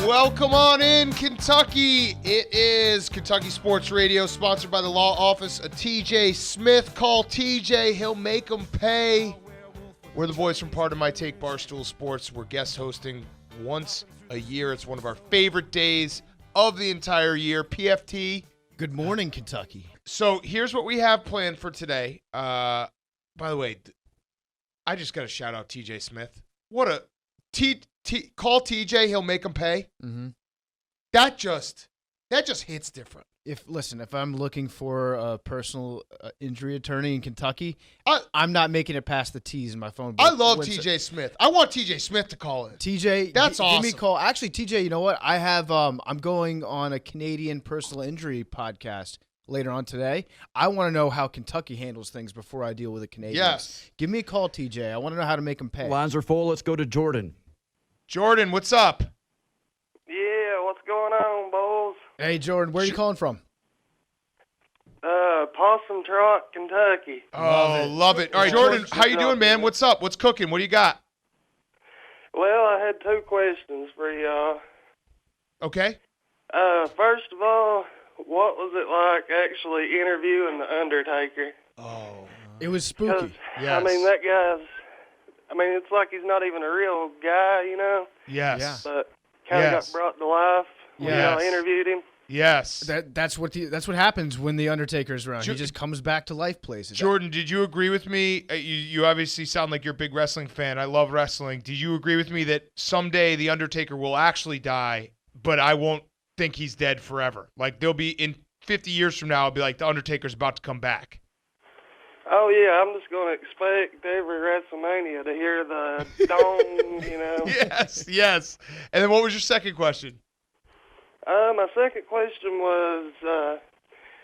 Welcome on in, Kentucky. It is Kentucky Sports Radio, sponsored by the law office of TJ Smith. Call TJ. He'll make them pay. We're the boys from Part of My Take, Barstool Sports. We're guest hosting once a year. It's one of our favorite days of the entire year. PFT. Good morning, Kentucky. So here's what we have planned for today. By the way, I just got to shout out TJ Smith. What a call TJ, he'll make him pay. Mm-hmm. That just hits different. If I'm looking for a personal injury attorney in Kentucky, I'm not making it past the T's in my phone book. I love TJ Smith. I want TJ Smith to call in. TJ, that's awesome. Give me a call. Actually, TJ, you know what? I have. I'm going on a Canadian personal injury podcast later on today. I want to know how Kentucky handles things before I deal with a Canadian. Yes. Give me a call, TJ. I want to know how to make them pay. Lines are full. Let's go to Jordan. Jordan, what's up? Yeah, what's going on, boys? Hey, Jordan, where are you calling from? Possum Trot, Kentucky. Oh, love it. All right, Jordan, how you doing, man? What's up? What's cooking? What do you got? Well, I had two questions for y'all. Okay. First of all, what was it like actually interviewing the Undertaker? Oh. It was spooky. Yes. I mean, that guy's... it's like he's not even a real guy, you know? Yes. Yeah. But kind of got brought to life when y'all interviewed him. Yes. That's what happens when the Undertaker's around. He just comes back to life places. Jordan, did you agree with me? You obviously sound like you're a big wrestling fan. I love wrestling. Did you agree with me that someday the Undertaker will actually die, but I won't think he's dead forever? Like, there'll be, in 50 years from now, I'll be like, the Undertaker's about to come back. Oh, yeah, I'm just going to expect every WrestleMania to hear the dong, you know. Yes. And then what was your second question? My second question was,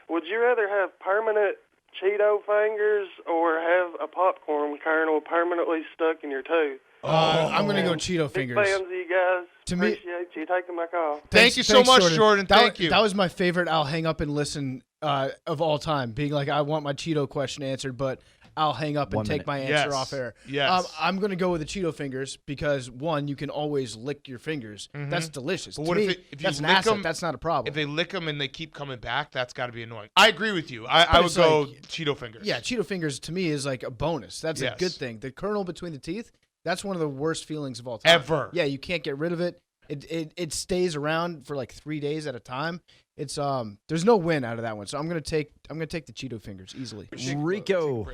would you rather have permanent Cheeto fingers or have a popcorn kernel permanently stuck in your tooth? I'm going to go Cheeto fingers. Big fans of you guys. To me, appreciate you taking my call. Thank you so much, Jordan. Thank you. That was my favorite I'll hang up and listen of all time, being like, I want my Cheeto question answered, but I'll hang up and take my answer off air. Yes. I'm going to go with the Cheeto fingers because, one, you can always lick your fingers. Mm-hmm. That's delicious. But what if you that's an lick asset. them, that's not a problem. If they lick them and they keep coming back, that's got to be annoying. I agree with you. I would go Cheeto fingers. Yeah, Cheeto fingers to me is like a bonus. That's a good thing. The kernel between the teeth, that's one of the worst feelings of all time. Ever. Yeah, you can't get rid of it. It stays around for like 3 days at a time. It's there's no win out of that one. So I'm gonna take the Cheeto fingers easily. Rico.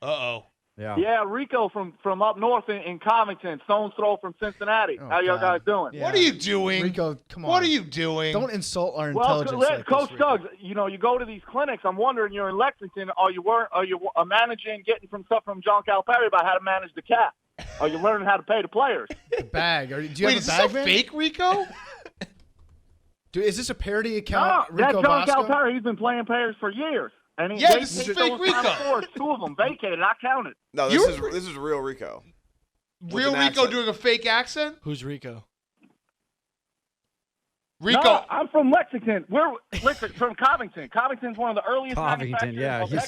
Uh-oh. Yeah, Rico from up north in Covington, stone's throw from Cincinnati. How y'all guys doing? Yeah. What are you doing? Rico, come on. What are you doing? Don't insult our intelligence. Well, Coach Doug, you go to these clinics. I'm wondering, you're in Lexington. Are you managing, getting some stuff from John Calipari about how to manage the cap? Are you learning how to pay the players? The bag. Do you Wait, have is a bag, this a fake Rico? Dude, is this a parody account? No, Rico that's John Bosco? Calipari. He's been playing players for years. And this is fake Rico. Two of them vacated. I counted. No, this is real Rico. Real Rico doing a fake accent? Who's Rico? Rico. No, I'm from Lexington. From Covington. Covington's one of the earliest Covington, manufacturers.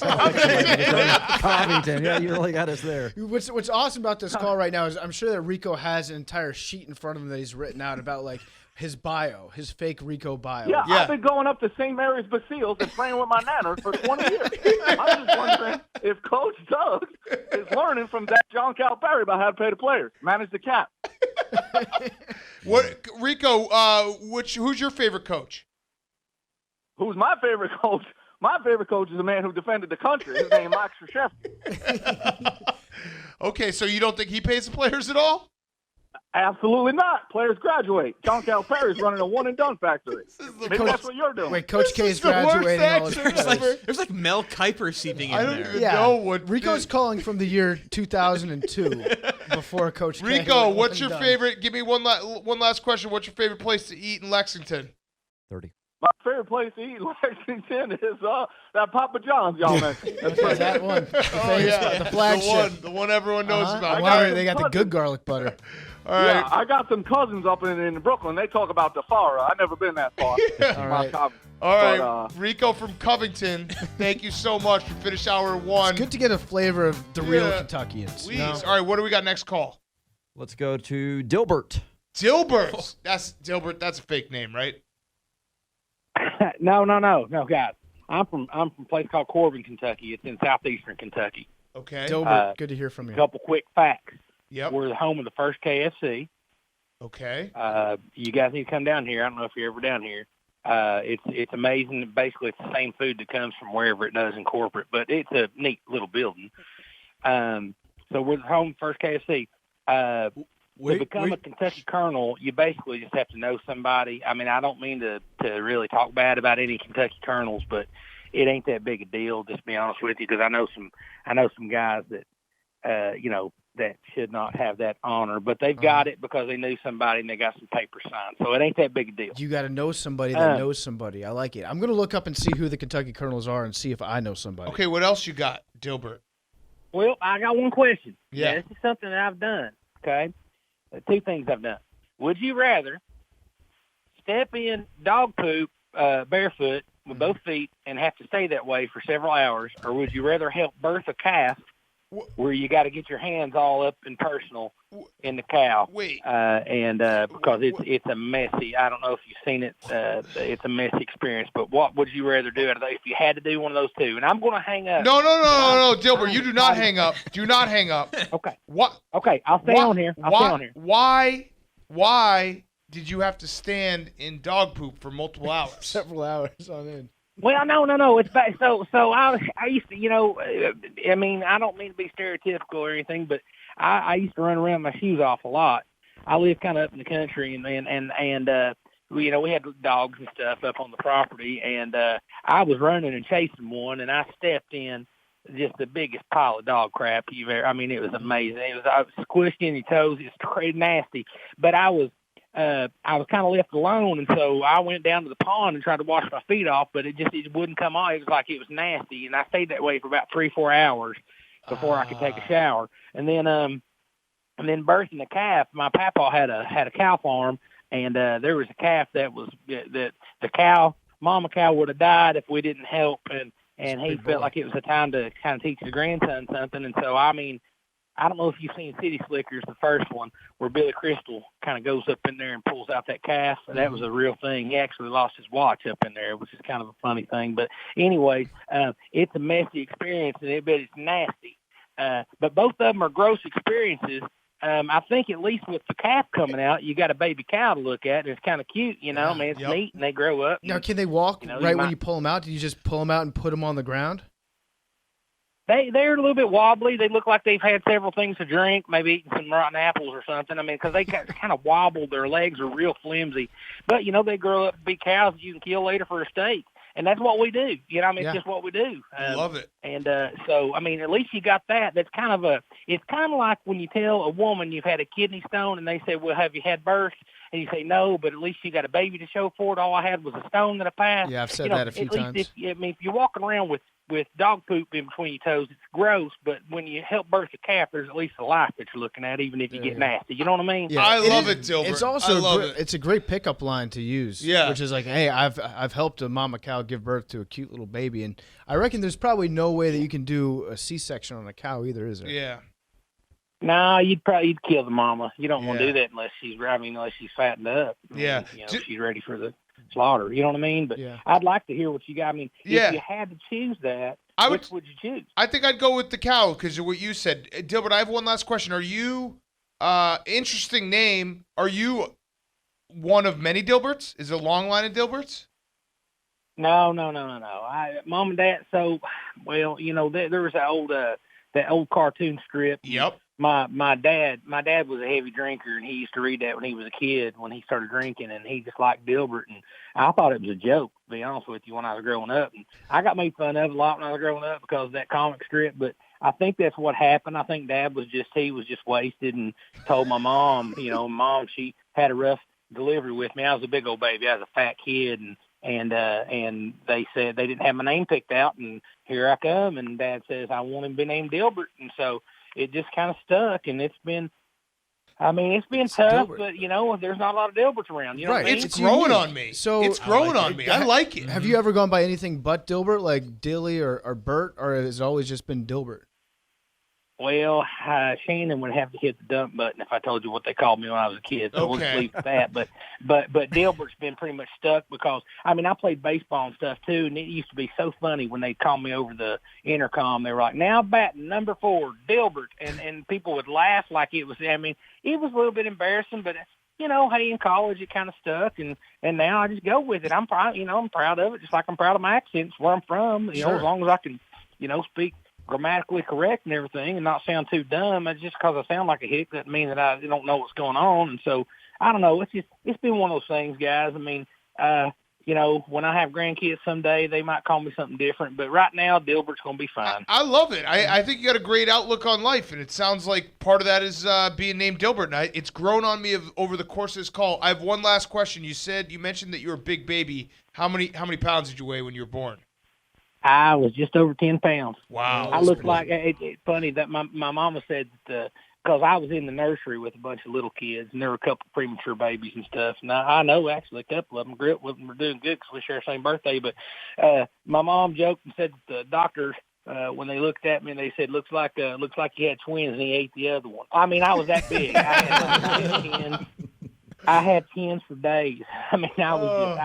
Covington, yeah, you really got us there. What's awesome about this call right now is I'm sure that Rico has an entire sheet in front of him that he's written out about like his bio, his fake Rico bio. Yeah, I've been going up to St. Mary's Basiles and playing with my nanners for 20 years. I'm just wondering if Coach Doug is learning from that John Calipari about how to pay the players, manage the cap. What, Rico? Who's your favorite coach? Who's my favorite coach? My favorite coach is a man who defended the country. His name is Mike Krzyzewski. Okay, so you don't think he pays the players at all? Absolutely not. Players graduate. John Calipari's running a one-and-done factory. Maybe that's what you're doing. Wait, Coach K is graduating all his players. There's like Mel Kiper seeping in I don't there. even know what Rico's calling from the year 2002 before Coach K. Rico, what's your favorite? Give me one last question. What's your favorite place to eat in Lexington? 30. My favorite place to eat in Lexington is that Papa John's y'all mentioned. That's that one. The flagship. The one everyone knows about. They got the good garlic butter. All right. Yeah, I got some cousins up in Brooklyn. They talk about the Farah. I've never been that far. All right. Rico from Covington, thank you so much for finish hour one. It's good to get a flavor of the real Kentuckians. Please. All right, what do we got next call? Let's go to Dilbert. Dilbert. That's Dilbert. That's a fake name, right? No, guys. I'm from a place called Corbin, Kentucky. It's in southeastern Kentucky. Okay. Dilbert, good to hear from A you. couple quick facts. Yep. We're the home of the first KFC. Okay. You guys need to come down here. I don't know if you're ever down here. It's amazing. Basically, it's the same food that comes from wherever it does in corporate, but it's a neat little building. So we're the home of the first KFC. To become a Kentucky Colonel, you basically just have to know somebody. I mean, I don't mean to really talk bad about any Kentucky Colonels, but it ain't that big a deal. Just to be honest with you, because I know some guys that that should not have that honor, but they've got it because they knew somebody and they got some paper signed. So it ain't that big a deal. You got to know somebody that knows somebody. I like it. I'm going to look up and see who the Kentucky Colonels are and see if I know somebody. Okay, what else you got, Dilbert? Well, I got one question. Yeah. This is something that I've done, okay? Two things I've done. Would you rather step in dog poop barefoot with both feet and have to stay that way for several hours, or would you rather help birth a calf where you got to get your hands all up and personal in the cow? Wait. Because it's a messy, I don't know if you've seen it, it's a messy experience, but what would you rather do out of those if you had to do one of those two? And I'm going to hang up. No, Dilbert, you do not hang up. Do not hang up. Okay. What? Okay, I'll stay on here. I'll stay on here. Why did you have to stand in dog poop for multiple hours? Several hours on end. Well, no. It's back. So I used to, I mean, I don't mean to be stereotypical or anything, but I used to run around my shoes off a lot. I live kind of up in the country, and we had dogs and stuff up on the property, and I was running and chasing one, and I stepped in just the biggest pile of dog crap you've ever. I mean, it was amazing. I was squished in your toes. It's crazy nasty, but I was kind of left alone, and so I went down to the pond and tried to wash my feet off, but it wouldn't come off. It was like it was nasty, and I stayed that way for about 3-4 hours before I could take a shower. And then birthing the calf, my papa had a cow farm, and there was a calf that the cow, mama cow, would have died if we didn't help, and he felt like it was a time to kind of teach his grandson something. And so, I mean, I don't know if you've seen City Slickers, the first one, where Billy Crystal kind of goes up in there and pulls out that calf. That was a real thing. He actually lost his watch up in there, which is kind of a funny thing. But anyway, it's a messy experience, and it's nasty. But both of them are gross experiences. I think at least with the calf coming out, you got a baby cow to look at. It's kind of cute, I mean, it's neat, and they grow up. Now, can they walk when you pull them out? Do you just pull them out and put them on the ground? They're a little bit wobbly. They look like they've had several things to drink, maybe eaten some rotten apples or something. I mean, because they kind of wobble. Their legs are real flimsy. But, they grow up to be cows that you can kill later for a steak. And that's what we do. It's just what we do. Love it. And so, I mean, at least you got that. It's kind of like when you tell a woman you've had a kidney stone and they say, well, have you had birth? And you say, no, but at least you got a baby to show for it. All I had was a stone that I passed. Yeah, I've said that a few times. If you're walking around with dog poop in between your toes, it's gross, but when you help birth a calf, there's at least a life that you're looking at, even if you get nasty. You know what I mean? Yeah, I love it, Dilbert. It's also it. It's a great pickup line to use. Yeah. Which is like, hey, I've helped a mama cow give birth to a cute little baby, and I reckon there's probably no way that you can do a C-section on a cow either, is there? Yeah. No, you'd kill the mama. You don't want to do that unless she's fattened up. Yeah. She's ready for the slaughter. You know what I mean? But I'd like to hear what you got. I mean, if you had to choose that, which would you choose? I think I'd go with the cow because of what you said. Dilbert, I have one last question. Are you, interesting name, are you one of many Dilberts? Is it a long line of Dilberts? No. Mom and Dad, there was that old cartoon strip. Yep. My dad was a heavy drinker, and he used to read that when he was a kid, when he started drinking, and he just liked Dilbert, and I thought it was a joke, to be honest with you, when I was growing up. And I got made fun of a lot when I was growing up because of that comic strip, but I think that's what happened. I think Dad was just wasted and told my mom, Mom, she had a rough delivery with me. I was a big old baby. I was a fat kid, and they said they didn't have my name picked out, and here I come, and Dad says, I want him to be named Dilbert, and so it just kind of stuck, and it's been tough, Dilbert. But, there's not a lot of Dilberts around. You know what I mean? It's growing on me. It's growing on me. I like it. Have you ever gone by anything but Dilbert, like Dilly or Bert, or has it always just been Dilbert? Well, Shannon would have to hit the dump button if I told you what they called me when I was a kid. So we'll just leave it at that. But Dilbert's been pretty much stuck because, I mean, I played baseball and stuff too, and it used to be so funny when they called me over the intercom. They were like, now batting number 4, Dilbert. And people would laugh like it was, I mean, it was a little bit embarrassing, but you know, hey, in college it kind of stuck, and now I just go with it. I'm proud, I'm proud of it, just like I'm proud of my accent. It's where I'm from, you know, as long as I can, speak grammatically correct and everything and not sound too dumb. It's just because I sound like a hick doesn't mean that I don't know what's going on. And so, I don't know, it's been one of those things, guys. I mean, when I have grandkids someday, they might call me something different. But right now, Dilbert's going to be fine. I love it. I think you got a great outlook on life, and it sounds like part of that is being named Dilbert. And it's grown on me over the course of this call. I have one last question. You mentioned that you were a big baby. How many pounds did you weigh when you were born? I was just over 10 pounds. Wow. I looked like it's funny that my mama said that because I was in the nursery with a bunch of little kids, and there were a couple of premature babies and stuff. Now, I know actually a couple of them grew up with them, were doing good because we share the same birthday. But my mom joked and said that the doctors, when they looked at me, and they said, looks like you had twins, and he ate the other one. I mean, I was that big. I had 10s for days. I mean, I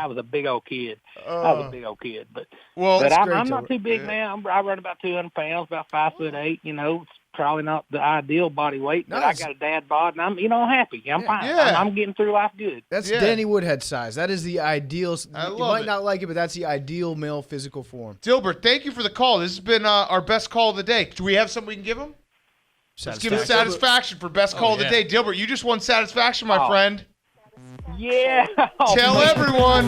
was a big old kid. I was a big old kid, but I'm not too big now. I run about 200 pounds, about 5'8". It's probably not the ideal body weight, but I got a dad bod, and I'm happy. I'm fine. Yeah. I'm getting through life good. That's Danny Woodhead size. That is the ideal. You might it. not like it, but that's the ideal male physical form. Dilbert, thank you for the call. This has been our best call of the day. Do we have something we can give him? Let's give him satisfaction for best call of the day. Dilbert, you just won satisfaction, my friend. Yeah. Tell everyone.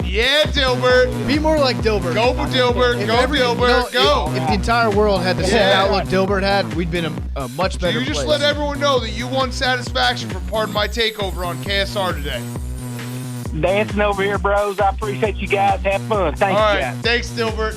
Yeah, Dilbert. Be more like Dilbert. Go, Dilbert. Dilbert. Go. If the entire world had the same outlook Dilbert had, we'd been a much better place. You just place. let everyone know that you won satisfaction for Pardon My Takeover on KSR today. Dancing over here, bros. I appreciate you guys. Have fun. Thank you, guys. Thanks, Dilbert.